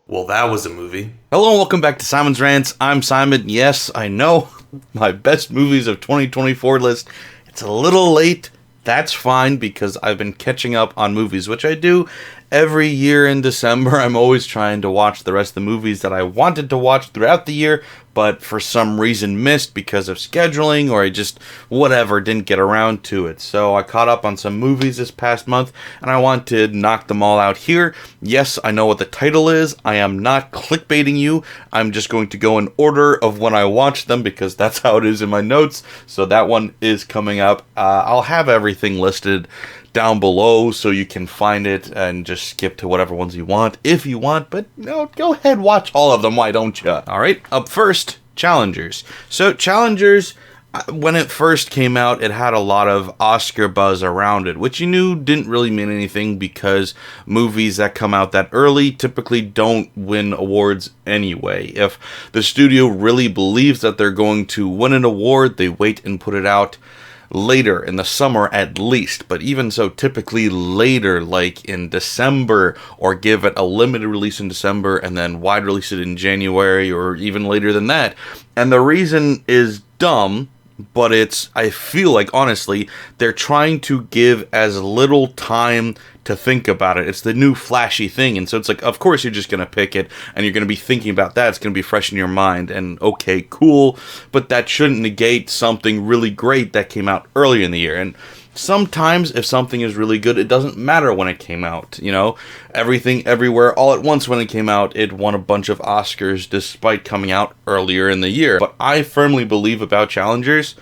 Well, that was a movie. Hello and welcome back to Simon's Rants. I'm Simon. Yes, I know, my best movies of 2024 list. It's a little late. That's fine because I've been catching up on movies, which I do every year in December. I'm always trying to watch the rest of the movies that I wanted to watch throughout the year, but for some reason missed because of scheduling or I just, whatever, didn't get around to it. So I caught up on some movies this past month, and I want to knock them all out here. Yes, I know what the title is. I am not clickbaiting you. I'm just going to go in order of when I watched them because that's how it is in my notes. So that one is coming up. I'll have everything listed down below so you can find it and just skip to whatever ones you want if you want, but no, go ahead, watch all of them, why don't you? Alright, up first, Challengers. So Challengers, when it first came out, it had a lot of Oscar buzz around it, which you knew didn't really mean anything because movies that come out that early typically don't win awards anyway. If the studio really believes that they're going to win an award, they wait and put it out later in the summer at least, but even so, typically later, like in December, or give it a limited release in December and then wide release it in January or even later than that. And the reason is dumb, but I feel like, honestly, they're trying to give as little time to think about it. It's the new flashy thing, and so it's like, of course you're just going to pick it, and you're going to be thinking about that. It's going to be fresh in your mind, and okay, cool, but that shouldn't negate something really great that came out earlier in the year. And sometimes, if something is really good, it doesn't matter when it came out, you know? Everything, Everywhere, All at Once, when it came out, it won a bunch of Oscars despite coming out earlier in the year. But I firmly believe about Challengers,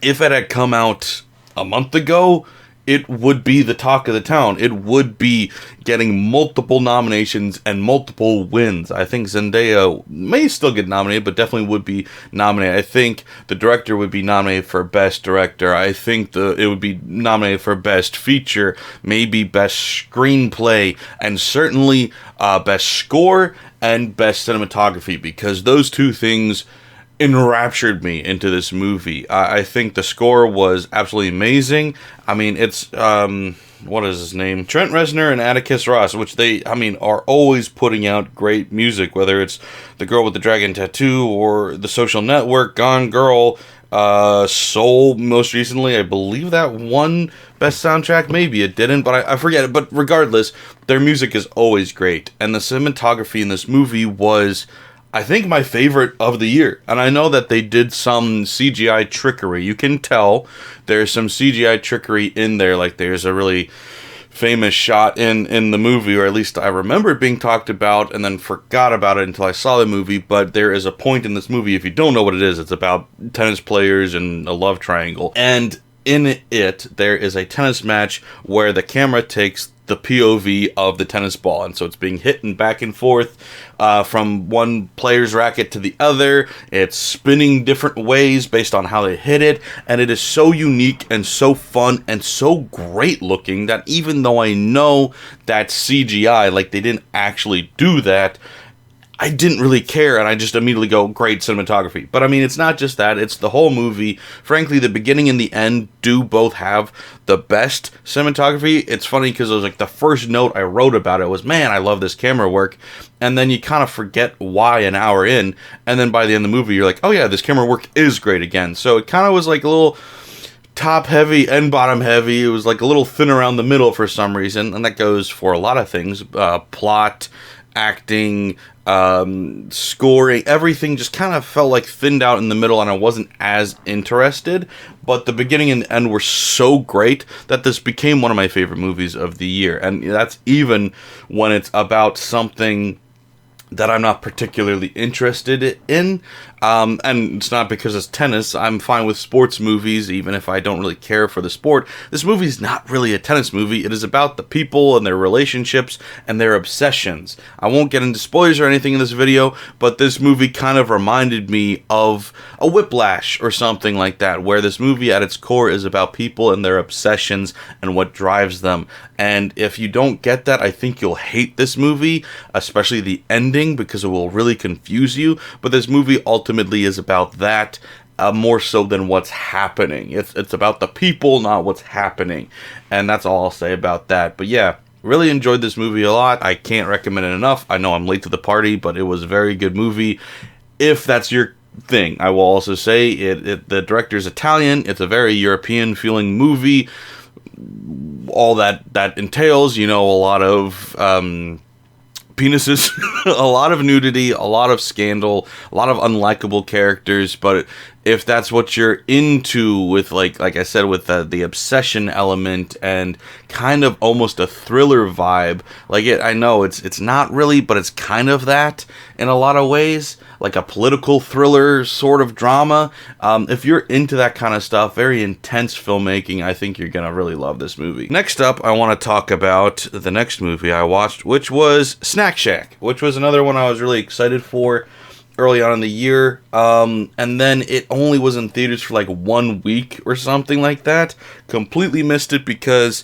if it had come out a month ago, it would be the talk of the town. It would be getting multiple nominations and multiple wins. I think Zendaya may still get nominated, but definitely would be nominated. I think the director would be nominated for Best Director. I think it would be nominated for Best Feature, maybe Best Screenplay, and certainly Best Score and Best Cinematography, because those two things enraptured me into this movie. I think the score was absolutely amazing. I mean, it's, what is his name? Trent Reznor and Atticus Ross, which are always putting out great music, whether it's The Girl with the Dragon Tattoo or The Social Network, Gone Girl, Soul, most recently. I believe that won Best Soundtrack. Maybe it didn't, but I forget it. But regardless, their music is always great. And the cinematography in this movie was, I think, my favorite of the year. And I know that they did some CGI trickery. You can tell there's some CGI trickery in there. Like, there's a really famous shot in the movie, or at least I remember it being talked about and then forgot about it until I saw the movie. But there is a point in this movie, if you don't know what it is, it's about tennis players and a love triangle. And in it, there is a tennis match where the camera takes the POV of the tennis ball, and so it's being hit and back and forth from one player's racket to the other. It's spinning different ways based on how they hit it, and it is so unique and so fun and so great looking that even though I know that's CGI, like they didn't actually do that, I didn't really care, and I just immediately go, great cinematography. But I mean, it's not just that, it's the whole movie. Frankly, the beginning and the end do both have the best cinematography. It's funny because it was like the first note I wrote about it was, man, I love this camera work. And then you kind of forget why an hour in, and then by the end of the movie, you're like, oh yeah, this camera work is great again. So it kind of was like a little top heavy and bottom heavy. It was like a little thin around the middle for some reason, and that goes for a lot of things. Plot, acting, scoring, everything just kind of felt like thinned out in the middle, and I wasn't as interested. But the beginning and the end were so great that this became one of my favorite movies of the year. And that's even when it's about something that I'm not particularly interested in. And it's not because it's tennis. I'm fine with sports movies, even if I don't really care for the sport. This movie's not really a tennis movie. It is about the people and their relationships and their obsessions. I won't get into spoilers or anything in this video, but this movie kind of reminded me of a Whiplash or something like that, where this movie at its core is about people and their obsessions and what drives them. And if you don't get that, I think you'll hate this movie, especially the ending, because it will really confuse you. But this movie ultimately is about that, more so than what's happening. It's about the people, not what's happening. And that's all I'll say about that. But yeah, Really enjoyed this movie a lot. I can't recommend it enough. I know I'm late to the party, but it was a very good movie. If that's your thing, I will also say the director's Italian. It's a very European feeling movie. All that entails, a lot of penises, a lot of nudity, a lot of scandal, a lot of unlikable characters. But if that's what you're into, with like I said, with the obsession element and kind of almost a thriller vibe, I know it's not really, but it's kind of that in a lot of ways, like a political thriller sort of drama. If you're into that kind of stuff, very intense filmmaking, I think you're gonna really love this movie. Next up, I want to talk about the next movie I watched, which was Snack Shack, which was another one I was really excited for early on in the year, and then it only was in theaters for like 1 week or something like that. Completely missed it because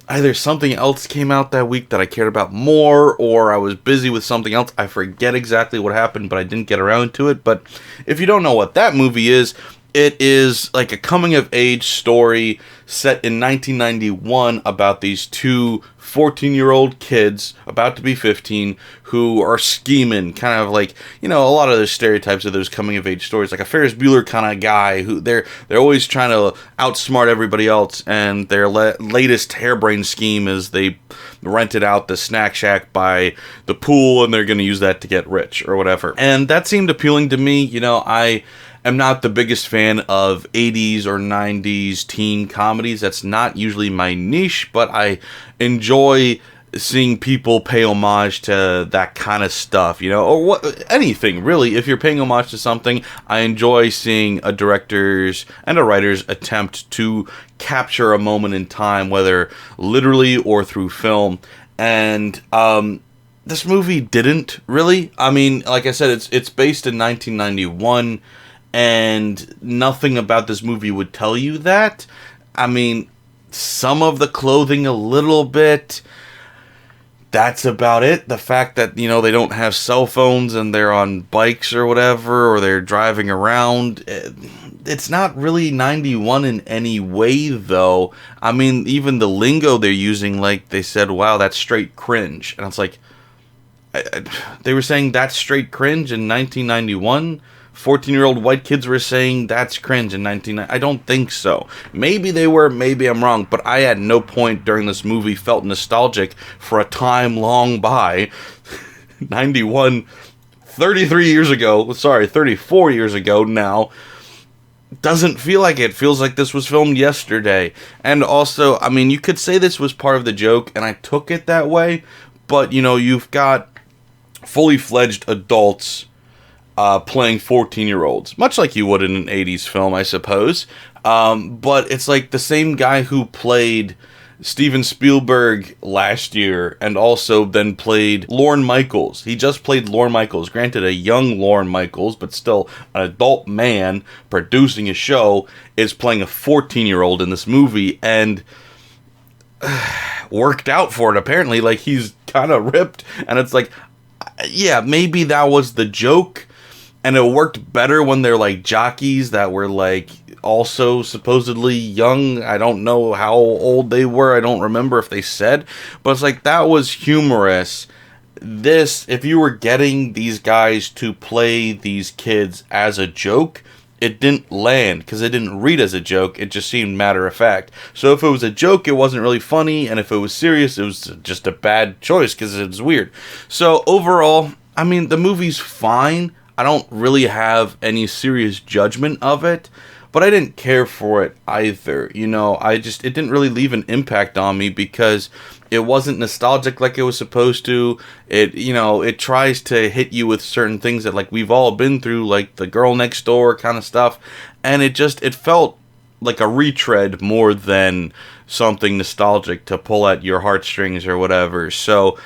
either something else came out that week that I cared about more, or I was busy with something else. I forget exactly what happened, but I didn't get around to it. But if you don't know what that movie is, it is like a coming-of-age story set in 1991 about these two 14-year-old kids, about to be 15, who are scheming, kind of like, a lot of the stereotypes of those coming-of-age stories, like a Ferris Bueller kind of guy, who they're always trying to outsmart everybody else, and their latest harebrained scheme is they rented out the Snack Shack by the pool, and they're going to use that to get rich, or whatever. And that seemed appealing to me. I'm not the biggest fan of 80s or 90s teen comedies. That's not usually my niche, but I enjoy seeing people pay homage to that kind of stuff, or anything really. If you're paying homage to something, I enjoy seeing a director's and a writer's attempt to capture a moment in time, whether literally or through film. And this movie didn't really. I mean, like I said, it's based in 1991. And nothing about this movie would tell you that. I mean, some of the clothing a little bit. That's about it. The fact that, they don't have cell phones and they're on bikes or whatever, or they're driving around. It's not really 91 in any way, though. I mean, even the lingo they're using, like they said, wow, that's straight cringe. And it's like, they were saying that's straight cringe in 1991? 14-year-old white kids were saying that's cringe in 1990. I don't think so. Maybe they were, maybe I'm wrong, but I at no point during this movie felt nostalgic for a time long by. 91, 34 years ago now. Doesn't feel like it. Feels like this was filmed yesterday. And also, I mean, you could say this was part of the joke, and I took it that way, but, you've got fully fledged adults playing 14-year-olds, much like you would in an 80s film, I suppose. But it's like the same guy who played Steven Spielberg last year and also then played Lorne Michaels. He just played Lorne Michaels. Granted, a young Lorne Michaels, but still an adult man producing a show is playing a 14-year-old in this movie, and worked out for it, apparently. Like, he's kind of ripped, and it's like, yeah, maybe that was the joke. And it worked better when they're like jockeys that were like also supposedly young. I don't know how old they were. I don't remember if they said. But it's like, that was humorous. This, if you were getting these guys to play these kids as a joke, it didn't land because it didn't read as a joke. It just seemed matter of fact. So if it was a joke, it wasn't really funny. And if it was serious, it was just a bad choice because it was weird. So overall, I mean, the movie's fine. I don't really have any serious judgment of it, but I didn't care for it either. It didn't really leave an impact on me because it wasn't nostalgic like it was supposed to. It tries to hit you with certain things that, like, we've all been through, like the girl next door kind of stuff. And it felt like a retread more than something nostalgic to pull at your heartstrings or whatever. So,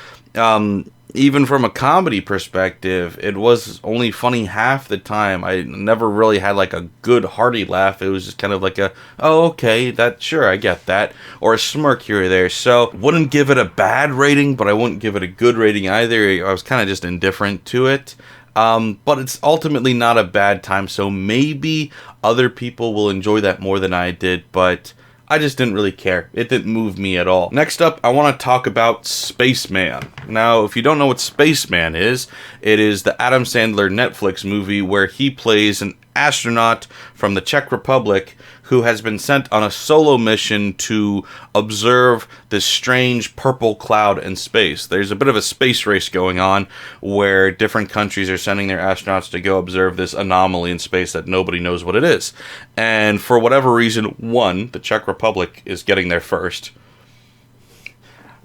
even from a comedy perspective, it was only funny half the time. I never really had like a good hearty laugh. It was just kind of like oh, okay, I get that. Or a smirk here or there. So, wouldn't give it a bad rating, but I wouldn't give it a good rating either. I was kind of just indifferent to it. But it's ultimately not a bad time, so maybe other people will enjoy that more than I did, but I just didn't really care. It didn't move me at all. Next up, I want to talk about Spaceman. Now, if you don't know what Spaceman is, it is the Adam Sandler Netflix movie where he plays an astronaut from the Czech Republic who has been sent on a solo mission to observe this strange purple cloud in space. There's a bit of a space race going on where different countries are sending their astronauts to go observe this anomaly in space that nobody knows what it is. And for whatever reason, one, the Czech Republic is getting there first.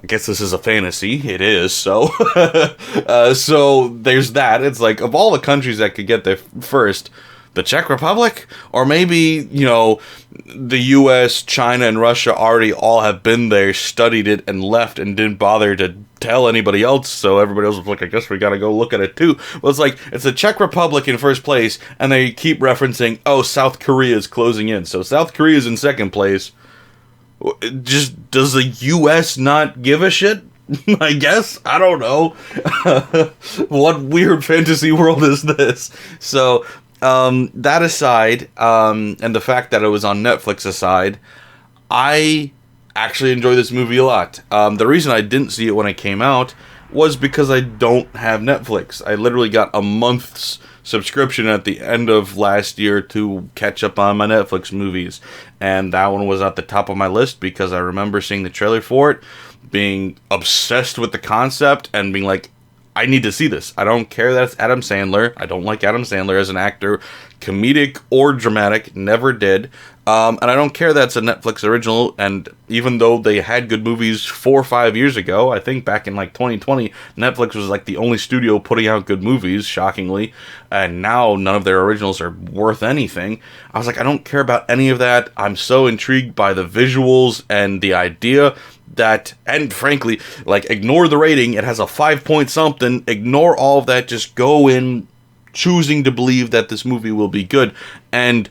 I guess this is a fantasy. It is, so. So there's that. It's like, of all the countries that could get there first, the Czech Republic? Or maybe, you know, the US, China, and Russia already all have been there, studied it, and left and didn't bother to tell anybody else, so everybody else was like, I guess we gotta go look at it too. Well, it's like, it's the Czech Republic in first place, and they keep referencing, oh, South Korea is closing in. So South Korea is in second place. Just, does the US not give a shit? I guess? I don't know. What weird fantasy world is this? So, that aside, and the fact that it was on Netflix aside, I actually enjoy this movie a lot. The reason I didn't see it when it came out was because I don't have Netflix. I literally got a month's subscription at the end of last year to catch up on my Netflix movies, and that one was at the top of my list because I remember seeing the trailer for it, being obsessed with the concept, and being like, I need to see this. I don't care that it's Adam Sandler. I don't like Adam Sandler as an actor, comedic or dramatic, never did. And I don't care that it's a Netflix original, and even though they had good movies 4 or 5 years ago, I think back in like 2020, Netflix was like the only studio putting out good movies, shockingly, and now none of their originals are worth anything. I was like, I don't care about any of that. I'm so intrigued by the visuals and the idea that, and frankly, like, ignore the rating, it has a 5 point something, ignore all of that, just go in choosing to believe that this movie will be good, and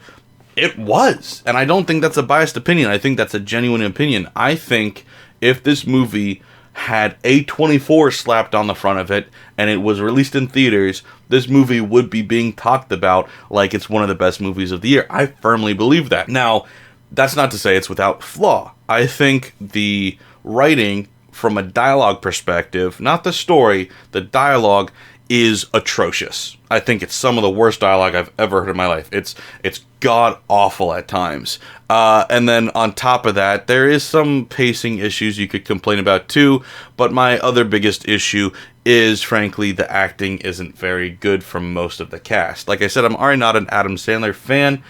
it was. And I don't think that's a biased opinion, I think that's a genuine opinion. I think if this movie had A24 slapped on the front of it, and it was released in theaters, this movie would be being talked about like it's one of the best movies of the year. I firmly believe that. Now, that's not to say it's without flaw. I think the writing from a dialogue perspective, not the story, the dialogue is atrocious. I think it's some of the worst dialogue I've ever heard in my life. It's god awful at times. And then on top of that, there is some pacing issues you could complain about too, but my other biggest issue is, frankly, the acting isn't very good from most of the cast. Like I said, I'm already not an Adam Sandler fan.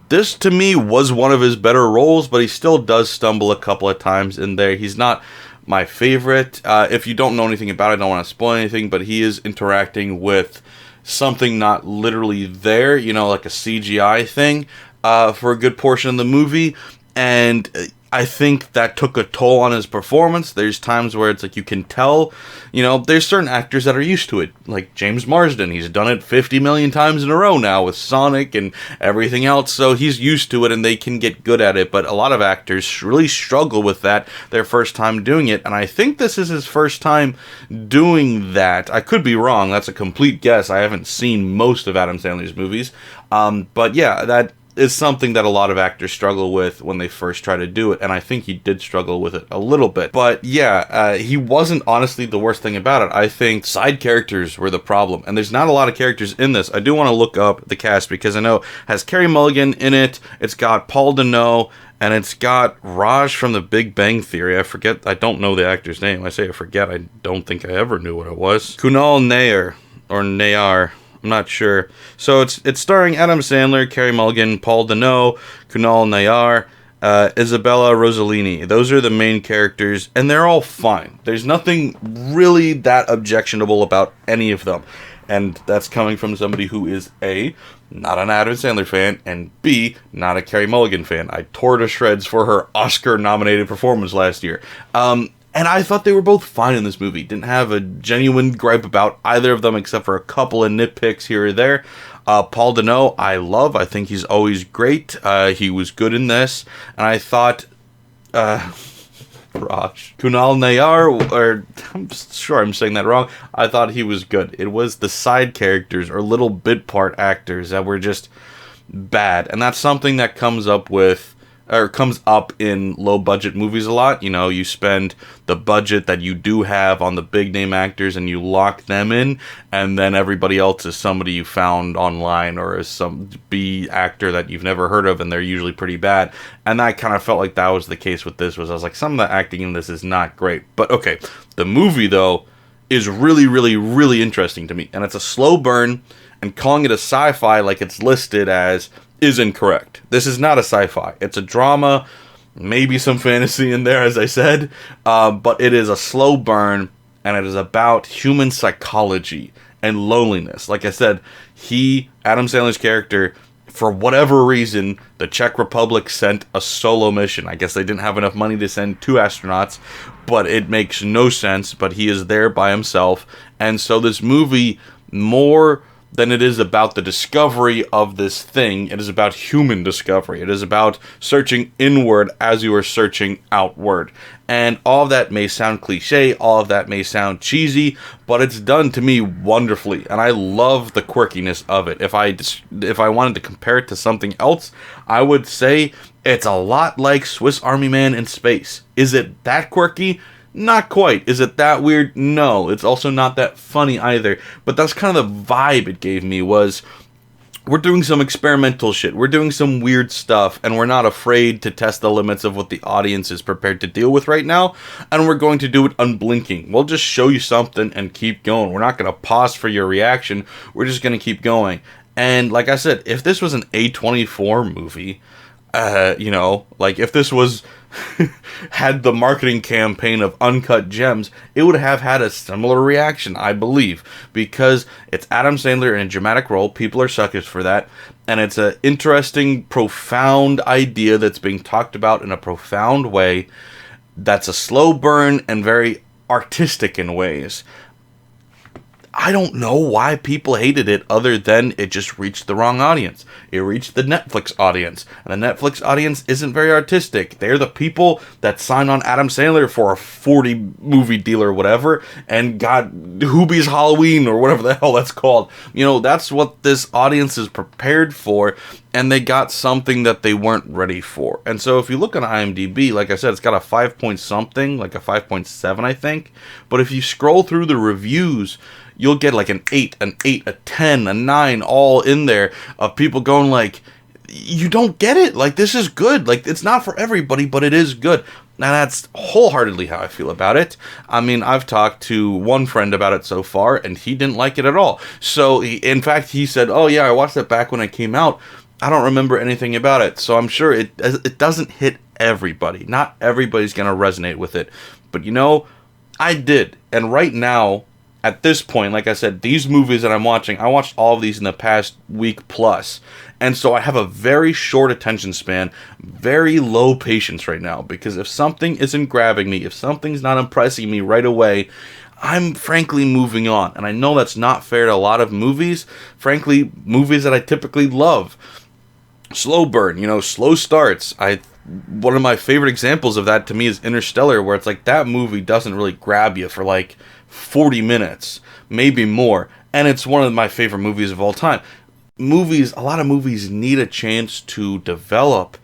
This, to me, was one of his better roles, but he still does stumble a couple of times in there. He's not my favorite. If you don't know anything about it, I don't want to spoil anything, but he is interacting with something not literally there, you know, like a CGI thing, for a good portion of the movie, and I think that took a toll on his performance. There's times where it's like you can tell, you know, there's certain actors that are used to it, like James Marsden. He's done it 50 million times in a row now with Sonic and everything else, so he's used to it and they can get good at it, but a lot of actors really struggle with that their first time doing it, and I think this is his first time doing that. I could be wrong, that's a complete guess. I haven't seen most of Adam Sandler's movies, but yeah, that is something that a lot of actors struggle with when they first try to do it, and I think he did struggle with it a little bit. But yeah, he wasn't honestly the worst thing about it. I think side characters were the problem, and there's not a lot of characters in this. I do want to look up the cast, because I know it has Carey Mulligan in it, it's got Paul Dano, and it's got Raj from The Big Bang Theory. I don't know the actor's name. I say I forget, I don't think I ever knew what it was. Kunal Nair, or Nayar, I'm not sure. So it's starring Adam Sandler, Carey Mulligan, Paul Dano, Kunal Nayyar, Isabella Rossellini. Those are the main characters, and they're all fine. There's nothing really that objectionable about any of them. And that's coming from somebody who is A, not an Adam Sandler fan, and B, not a Carey Mulligan fan. I tore to shreds for her Oscar-nominated performance last year. And I thought they were both fine in this movie. Didn't have a genuine gripe about either of them except for a couple of nitpicks here or there. Paul Dano, I love. I think he's always great. He was good in this. And I thought, Kunal Nayyar, or I'm sure I'm saying that wrong. I thought he was good. It was the side characters or little bit part actors that were just bad. And that's something that comes up with or comes up in low budget movies a lot. You know, you spend the budget that you do have on the big name actors and you lock them in, and then everybody else is somebody you found online or is some B actor that you've never heard of, and they're usually pretty bad. And I kind of felt like that was the case with this. Was I was like, some of the acting in this is not great. But okay, the movie though is really, really, really interesting to me, and it's a slow burn, and calling it a sci-fi like it's listed as is incorrect. This is not a sci-fi. It's a drama, maybe some fantasy in there, as I said, but it is a slow burn, and it is about human psychology and loneliness. Like I said, Adam Sandler's character, for whatever reason, the Czech Republic sent a solo mission. I guess they didn't have enough money to send 2 astronauts, but it makes no sense, but he is there by himself. And so this movie, more than it is about the discovery of this thing, it is about human discovery. It is about searching inward as you are searching outward. And all of that may sound cliche, all of that may sound cheesy, but it's done to me wonderfully, and I love the quirkiness of it. If I wanted to compare it to something else, I would say it's a lot like Swiss Army Man in space. Is it that quirky? Not quite. Is it that weird? No. It's also not that funny either. But that's kind of the vibe it gave me, was we're doing some experimental shit. We're doing some weird stuff, and we're not afraid to test the limits of what the audience is prepared to deal with right now, and we're going to do it unblinking. We'll just show you something and keep going. We're not going to pause for your reaction. We're just going to keep going. And like I said, if this was an A24 movie, like if this was had the marketing campaign of Uncut Gems, it would have had a similar reaction, I believe, because it's Adam Sandler in a dramatic role. People are suckers for that, and it's an interesting, profound idea that's being talked about in a profound way, that's a slow burn and very artistic in ways. I don't know why people hated it, other than it just reached the wrong audience. It reached the Netflix audience, and the Netflix audience isn't very artistic. They're the people that signed on Adam Sandler for a 40 movie deal or whatever, and got Hoobie's Halloween or whatever the hell that's called. You know, that's what this audience is prepared for, and they got something that they weren't ready for. And so if you look on IMDb, like I said, it's got a 5 point something, like a 5.7, I think. But if you scroll through the reviews, you'll get like an 8, a 10, a 9, all in there of people going like, you don't get it. Like, this is good. Like, it's not for everybody, but it is good. Now, that's wholeheartedly how I feel about it. I mean, I've talked to one friend about it so far, and he didn't like it at all. So, in fact, he said, oh, yeah, I watched it back when it came out. I don't remember anything about it. So I'm sure it doesn't hit everybody. Not everybody's going to resonate with it. But, you know, I did. And right now, at this point, like I said, these movies that I'm watching, I watched all of these in the past week plus. And so I have a very short attention span, very low patience right now. Because if something isn't grabbing me, if something's not impressing me right away, I'm frankly moving on. And I know that's not fair to a lot of movies. Frankly, movies that I typically love. Slow burn, you know, slow starts. One of my favorite examples of that to me is Interstellar, where it's like that movie doesn't really grab you for like 40 minutes, maybe more. And it's one of my favorite movies of all time. A lot of movies need a chance to develop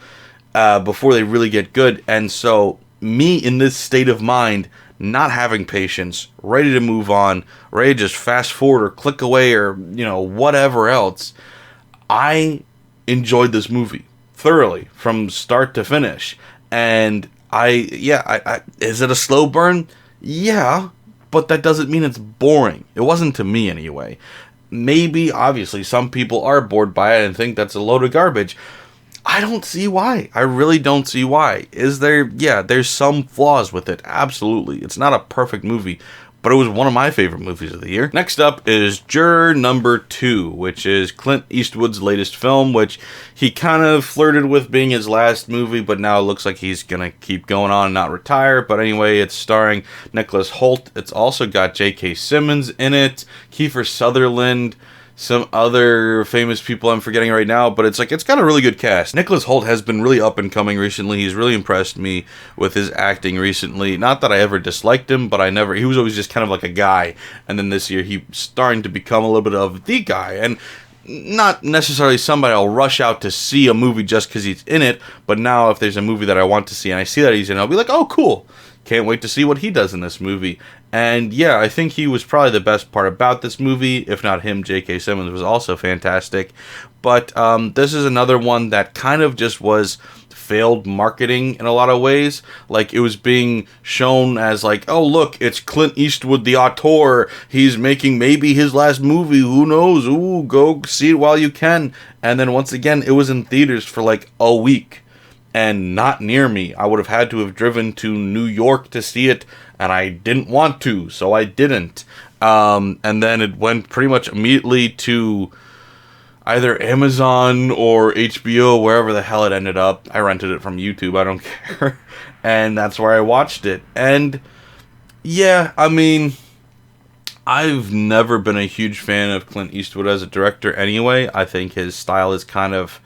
before they really get good. And so me in this state of mind, not having patience, ready to move on, ready to just fast forward or click away or, you know, whatever else, I enjoyed this movie thoroughly from start to finish. And is it a slow burn? Yeah, but that doesn't mean it's boring. It wasn't to me anyway. Maybe, obviously, some people are bored by it and think that's a load of garbage. I don't see why. I really don't see why. Is there? Yeah, there's some flaws with it. Absolutely. It's not a perfect movie, but it was one of my favorite movies of the year. Next up is Juror number 2, which is Clint Eastwood's latest film, which he kind of flirted with being his last movie, but now it looks like he's going to keep going on and not retire. But anyway, it's starring Nicholas Hoult. It's also got J.K. Simmons in it, Kiefer Sutherland, some other famous people I'm forgetting right now, but it's got a really good cast. Nicholas Hoult has been really up and coming recently. He's really impressed me with his acting recently. Not that I ever disliked him, but he was always just kind of like a guy. And then this year, he's starting to become a little bit of the guy. And not necessarily somebody I'll rush out to see a movie just because he's in it, but now if there's a movie that I want to see and I see that he's in it, I'll be like, oh, cool. Can't wait to see what he does in this movie. And yeah, I think he was probably the best part about this movie. If not him, J.K. Simmons was also fantastic. But this is another one that kind of just was failed marketing in a lot of ways. Like, it was being shown as like, oh, look, it's Clint Eastwood, the auteur. He's making maybe his last movie. Who knows? Ooh, go see it while you can. And then once again, it was in theaters for like a week. And not near me. I would have had to have driven to New York to see it, and I didn't want to, so I didn't. And then it went pretty much immediately to either Amazon or HBO, wherever the hell it ended up. I rented it from YouTube, I don't care. And that's where I watched it. And yeah, I mean, I've never been a huge fan of Clint Eastwood as a director anyway. I think his style is kind of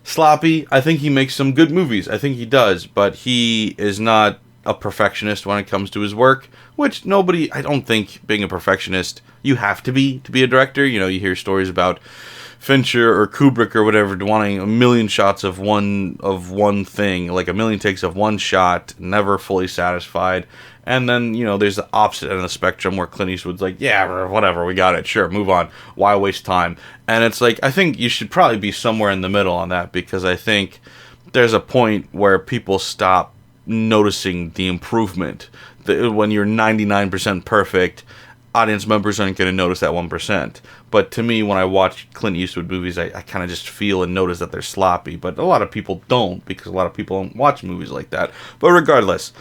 sloppy. I think he makes some good movies. I think he does, but he is not a perfectionist when it comes to his work, which nobody, I don't think being a perfectionist, you have to be a director. You know, you hear stories about Fincher or Kubrick or whatever wanting a million shots of one thing, like a million takes of one shot, never fully satisfied. And then, you know, there's the opposite end of the spectrum where Clint Eastwood's like, yeah, whatever, we got it, sure, move on. Why waste time? And it's like, I think you should probably be somewhere in the middle on that, because I think there's a point where people stop noticing the improvement. When you're 99% perfect, audience members aren't going to notice that 1%. But to me, when I watch Clint Eastwood movies, I kind of just feel and notice that they're sloppy. But a lot of people don't, because a lot of people don't watch movies like that. But regardless,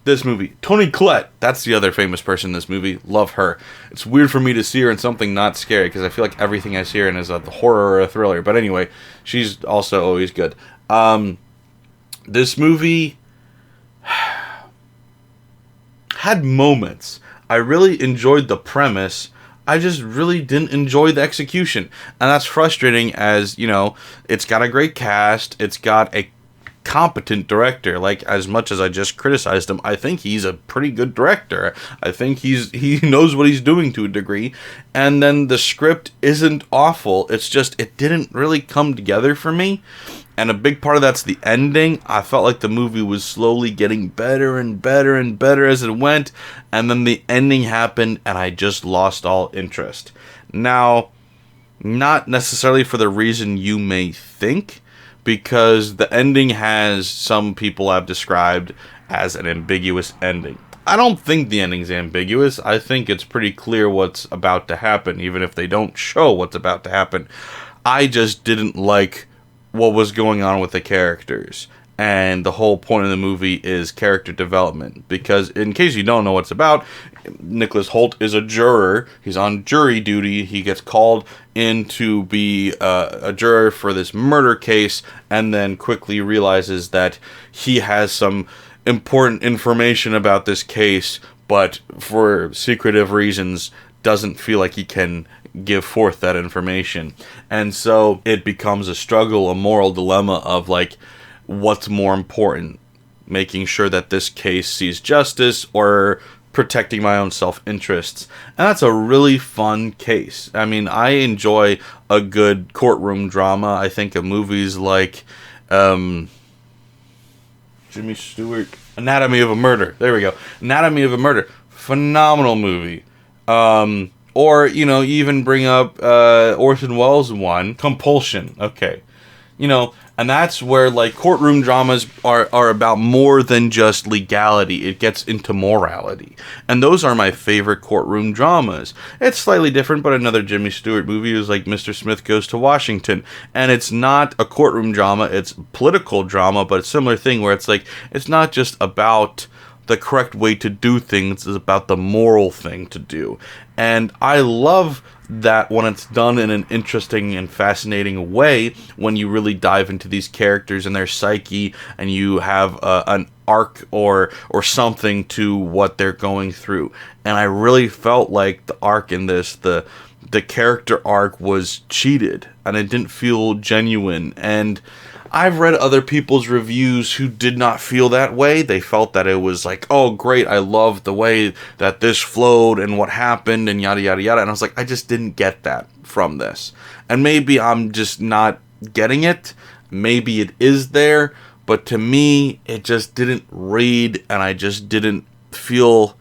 this movie, Toni Collette, that's the other famous person in this movie. Love her. It's weird for me to see her in something not scary, because I feel like everything I see her in is a horror or a thriller. But anyway, she's also always good. This movie had moments. I really enjoyed the premise. I just really didn't enjoy the execution. And that's frustrating, as, you know, it's got a great cast. It's got a competent director. Like, as much as I just criticized him, I think he's a pretty good director. I think he knows what he's doing to a degree. And then the script isn't awful. It's just, it didn't really come together for me. And a big part of that's the ending. I felt like the movie was slowly getting better and better and better as it went. And then the ending happened, and I just lost all interest. Now, not necessarily for the reason you may think, because the ending has, some people have described as an ambiguous ending. I don't think the ending's ambiguous. I think it's pretty clear what's about to happen, even if they don't show what's about to happen. I just didn't like what was going on with the characters. And the whole point of the movie is character development. Because, in case you don't know what it's about, Nicholas Hoult is a juror. He's on jury duty. He gets called in to be a juror for this murder case, and then quickly realizes that he has some important information about this case, but for secretive reasons doesn't feel like he can give forth that information. And so it becomes a struggle, a moral dilemma of, like, what's more important? Making sure that this case sees justice, or protecting my own self-interests. And that's a really fun case. I mean, I enjoy a good courtroom drama. I think of movies like Jimmy Stewart, Anatomy of a Murder. There we go. Anatomy of a Murder. Phenomenal movie. Or, you know, even bring up Orson Welles' one, Compulsion. Okay. You know, and that's where, like, courtroom dramas are about more than just legality. It gets into morality. And those are my favorite courtroom dramas. It's slightly different, but another Jimmy Stewart movie was like Mr. Smith Goes to Washington. And it's not a courtroom drama, it's political drama, but a similar thing where it's like, it's not just about the correct way to do things, it's about the moral thing to do. And I love that when it's done in an interesting and fascinating way, when you really dive into these characters and their psyche, and you have an arc or something to what they're going through. And I really felt like the arc in this, the character arc was cheated, and it didn't feel genuine. And I've read other people's reviews who did not feel that way. They felt that it was like, oh, great, I love the way that this flowed and what happened and yada, yada, yada. And I was like, I just didn't get that from this. And maybe I'm just not getting it. Maybe it is there. But to me, it just didn't read, and I just didn't feel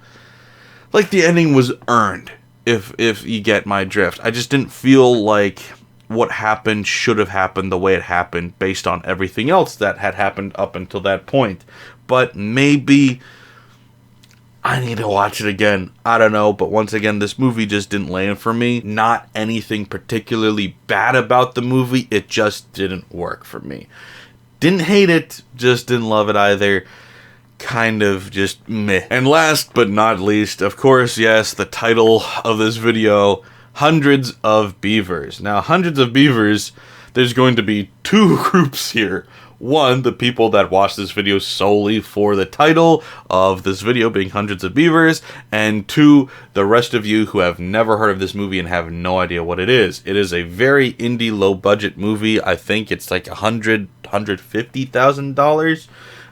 like the ending was earned, if you get my drift. I just didn't feel like what happened should have happened the way it happened based on everything else that had happened up until that point. But maybe I need to watch it again. I don't know, but once again, this movie just didn't land for me. Not anything particularly bad about the movie, it just didn't work for me. Didn't hate it, just didn't love it either. Kind of just meh. And last but not least, of course, yes, the title of this video, Hundreds of Beavers. Now, Hundreds of Beavers, there's going to be two groups here. One, the people that watch this video solely for the title of this video being Hundreds of Beavers, and two, the rest of you who have never heard of this movie and have no idea what it is. It is a very indie, low-budget movie. I think it's like $150,000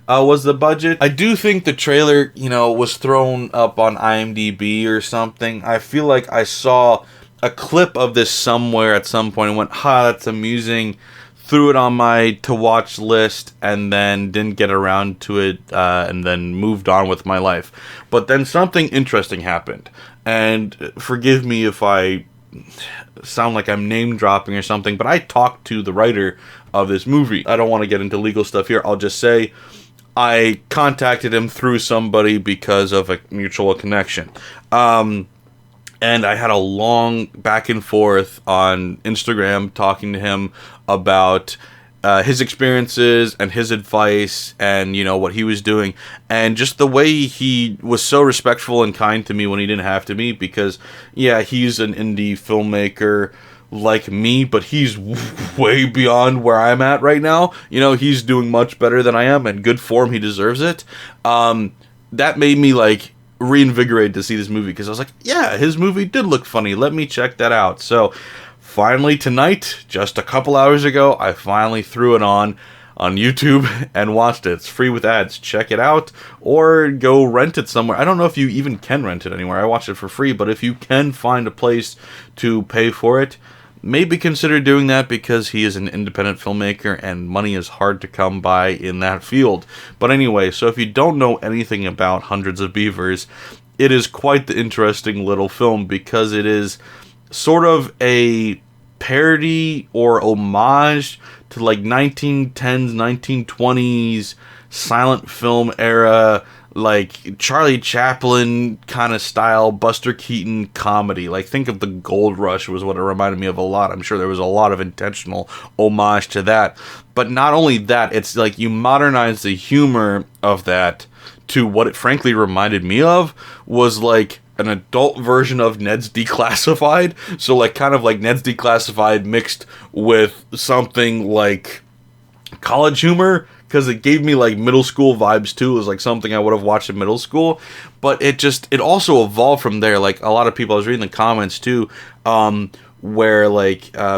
was the budget. I do think the trailer, was thrown up on IMDb or something. I feel like I saw a clip of this somewhere at some point and went, that's amusing. Threw it on my to-watch list and then didn't get around to it and then moved on with my life. But then something interesting happened. And forgive me if I sound like I'm name-dropping or something, but I talked to the writer of this movie. I don't want to get into legal stuff here. I'll just say I contacted him through somebody because of a mutual connection. And I had a long back and forth on Instagram talking to him about his experiences and his advice and, what he was doing. And just the way he was so respectful and kind to me when he didn't have to be, because, yeah, he's an indie filmmaker like me, but he's way beyond where I'm at right now. He's doing much better than I am, and good for him, he deserves it. That made me, reinvigorated to see this movie, because I was like, yeah, his movie did look funny, let me check that out. So finally tonight, just a couple hours ago, I finally threw it on YouTube and watched it. It's free with ads. Check it out or go rent it somewhere. I don't know if you even can rent it anywhere. I watched it for free, but if you can find a place to pay for it, maybe consider doing that, because he is an independent filmmaker and money is hard to come by in that field. But anyway, so if you don't know anything about Hundreds of Beavers, it is quite the interesting little film, because it is sort of a parody or homage to 1910s, 1920s silent film era, Charlie Chaplin kind of style, Buster Keaton comedy. Think of the Gold Rush was what it reminded me of a lot. I'm sure there was a lot of intentional homage to that. But not only that, it's you modernize the humor of that to what it frankly reminded me of was an adult version of Ned's Declassified. So kind of like Ned's Declassified mixed with something like college humor, because it gave me middle school vibes too. It was something I would have watched in middle school, but it also evolved from there. A lot of people, I was reading the comments too, where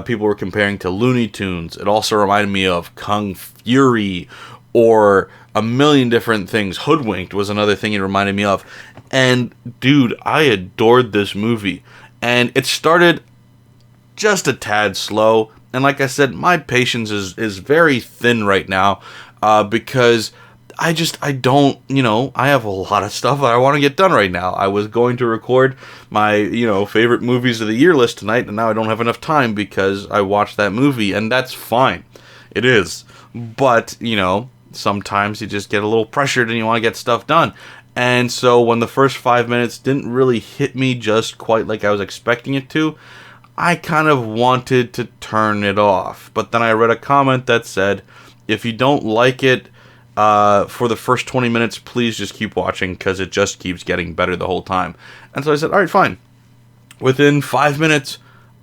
people were comparing to Looney Tunes. It also reminded me of Kung Fury or a million different things. Hoodwinked was another thing it reminded me of. And dude, I adored this movie. And it started just a tad slow. And like I said, my patience is very thin right now. Because I don't, I have a lot of stuff that I want to get done right now. I was going to record my, favorite movies of the year list tonight, and now I don't have enough time because I watched that movie, and that's fine. It is. But, sometimes you just get a little pressured and you want to get stuff done. And so when the first 5 minutes didn't really hit me just quite like I was expecting it to, I kind of wanted to turn it off. But then I read a comment that said, if you don't like it for the first 20 minutes, please just keep watching, because it just keeps getting better the whole time. And so I said, all right, fine. Within 5 minutes,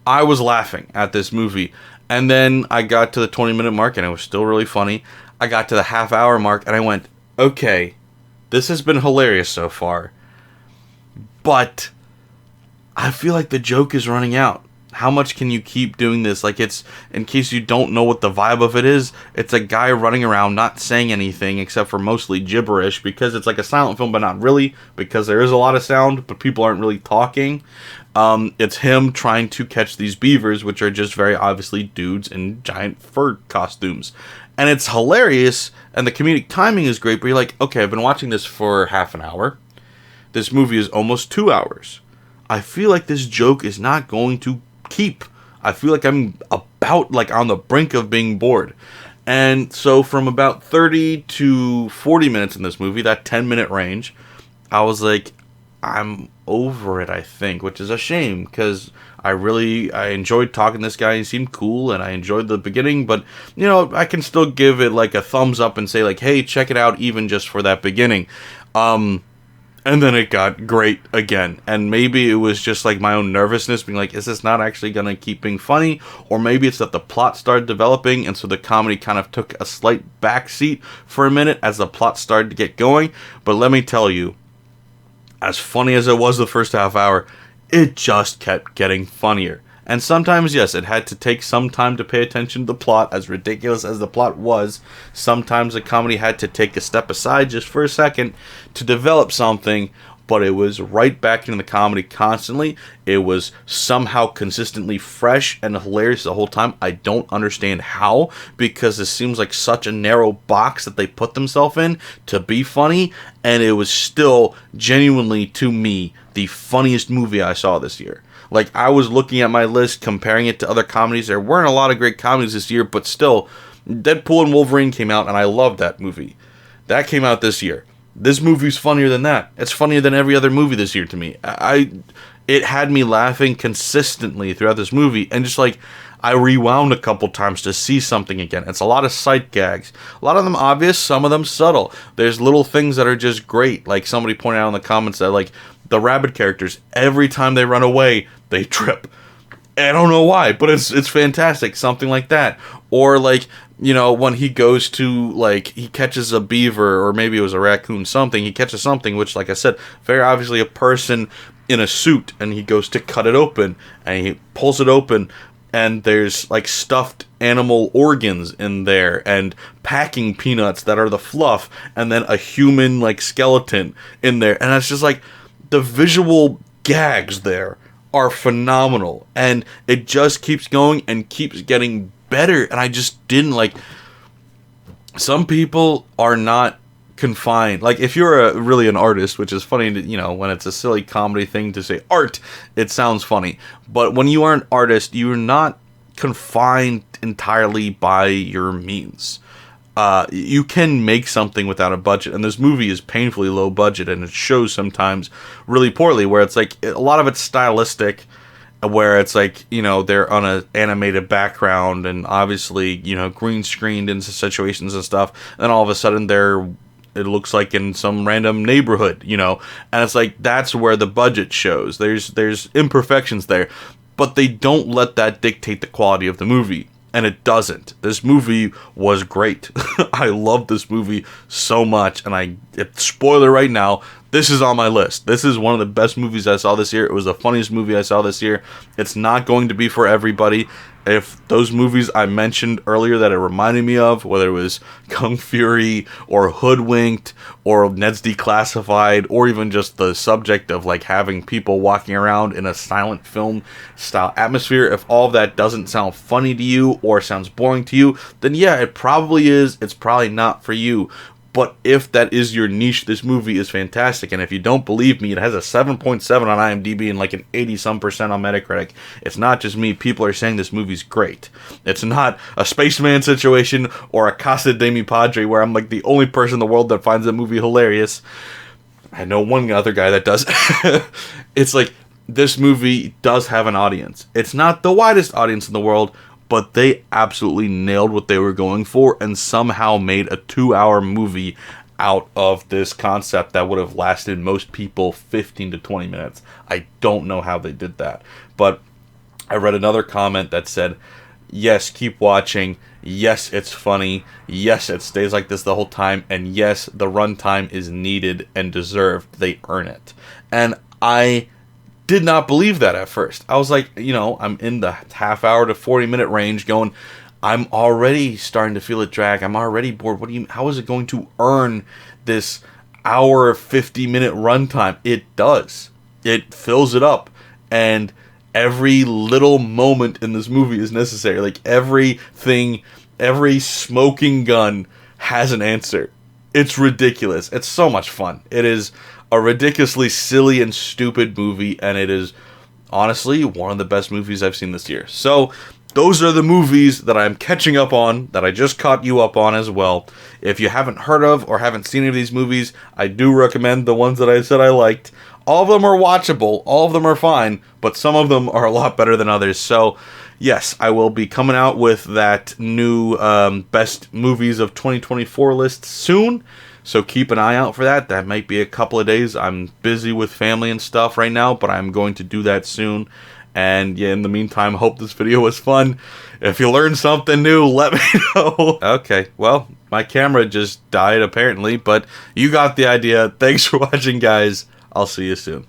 I was laughing at this movie. And then I got to the 20-minute mark, and it was still really funny. I got to the half-hour mark, and I went, okay, this has been hilarious so far, but I feel like the joke is running out. how much can you keep doing this? Like, it's, in case you don't know what the vibe of it is, it's a guy running around not saying anything except for mostly gibberish, because it's like a silent film, but not really, because there is a lot of sound, but people aren't really talking. It's him trying to catch these beavers, which are just very obviously dudes in giant fur costumes. And it's hilarious, and the comedic timing is great, but you're like, okay, I've been watching this for half an hour. This movie is almost 2 hours. I feel like this joke is not going to keep. I feel like I'm about, like, on the brink of being bored. And so from about 30 to 40 minutes in this movie, that 10-minute range, I was like, I'm over it, I think, which is a shame, because I enjoyed talking to this guy. He seemed cool, and I enjoyed the beginning, but, you know, I can still give it, like, a thumbs up and say, like, hey, check it out, even just for that beginning. And then it got great again. And maybe it was just like my own nervousness being like, is this not actually going to keep being funny? Or maybe it's that the plot started developing, and so the comedy kind of took a slight backseat for a minute as the plot started to get going. But let me tell you, as funny as it was the first half hour, it just kept getting funnier. And sometimes, yes, it had to take some time to pay attention to the plot, as ridiculous as the plot was. Sometimes the comedy had to take a step aside just for a second to develop something, but it was right back into the comedy constantly. It was somehow consistently fresh and hilarious the whole time. I don't understand how, because it seems like such a narrow box that they put themselves in to be funny, and it was still genuinely, to me, the funniest movie I saw this year. Like, I was looking at my list, comparing it to other comedies. There weren't a lot of great comedies this year, but still, Deadpool and Wolverine came out, and I loved that movie. That came out this year. This movie's funnier than that. It's funnier than every other movie this year to me. It had me laughing consistently throughout this movie, and just, like, I rewound a couple times to see something again. It's a lot of sight gags. A lot of them obvious, some of them subtle. There's little things that are just great. Like, somebody pointed out in the comments that, like, the rabbit characters, every time they run away, they trip. I don't know why, but it's fantastic. Something like that. Or, like, you know, when he goes to, like, he catches a beaver, or maybe it was a raccoon, something. He catches something, which, like I said, very obviously a person in a suit, and he goes to cut it open, and he pulls it open, and there's, like, stuffed animal organs in there, and packing peanuts that are the fluff, and then a human, like, skeleton in there. And it's just, like, the visual gags there are phenomenal, and it just keeps going and keeps getting better. And I just didn't, like, some people are not confined. Like, if you're really an artist, which is funny to, you know, when it's a silly comedy thing to say art, it sounds funny, but when you are an artist, you're not confined entirely by your means. You can make something without a budget, and this movie is painfully low budget, and it shows sometimes really poorly, where it's like, a lot of it's stylistic, where it's like, you know, they're on an animated background, and obviously, you know, green screened into situations and stuff, and then all of a sudden it looks like in some random neighborhood, you know, and it's like, that's where the budget shows. There's imperfections there, but they don't let that dictate the quality of the movie. And it doesn't. This movie was great. I love this movie so much. And spoiler right now, this is on my list. This is one of the best movies I saw this year. It was the funniest movie I saw this year. It's not going to be for everybody. If those movies I mentioned earlier that it reminded me of, whether it was Kung Fury or Hoodwinked or Ned's Declassified, or even just the subject of, like, having people walking around in a silent film style atmosphere, if all of that doesn't sound funny to you or sounds boring to you, then yeah, it probably is. It's probably not for you. But if that is your niche, this movie is fantastic. And if you don't believe me, it has a 7.7 on IMDb and like an 80-some% on Metacritic. It's not just me. People are saying this movie's great. It's not a Spaceman situation or a Casa de Mi Padre where I'm like the only person in the world that finds that movie hilarious. I know one other guy that does. It's like, this movie does have an audience. It's not the widest audience in the world, but they absolutely nailed what they were going for and somehow made a 2-hour movie out of this concept that would have lasted most people 15 to 20 minutes. I don't know how they did that. But I read another comment that said, yes, keep watching. Yes, it's funny. Yes, it stays like this the whole time. And yes, the runtime is needed and deserved. They earn it. And I did not believe that at first. I was like, you know, I'm in the half hour to 40-minute range going, I'm already starting to feel it drag. I'm already bored. How is it going to earn this hour 50-minute runtime? It does. It fills it up. And every little moment in this movie is necessary. Like, everything, every smoking gun has an answer. It's ridiculous. It's so much fun. It is a ridiculously silly and stupid movie, and it is honestly one of the best movies I've seen this year. So, those are the movies that I'm catching up on, that I just caught you up on as well. If you haven't heard of or haven't seen any of these movies, I do recommend the ones that I said I liked. All of them are watchable, all of them are fine, but some of them are a lot better than others. So, yes, I will be coming out with that new best movies of 2024 list soon. So keep an eye out for that. That might be a couple of days. I'm busy with family and stuff right now, but I'm going to do that soon. And yeah, in the meantime, hope this video was fun. If you learned something new, let me know. Okay, well, my camera just died apparently, but you got the idea. Thanks for watching, guys. I'll see you soon.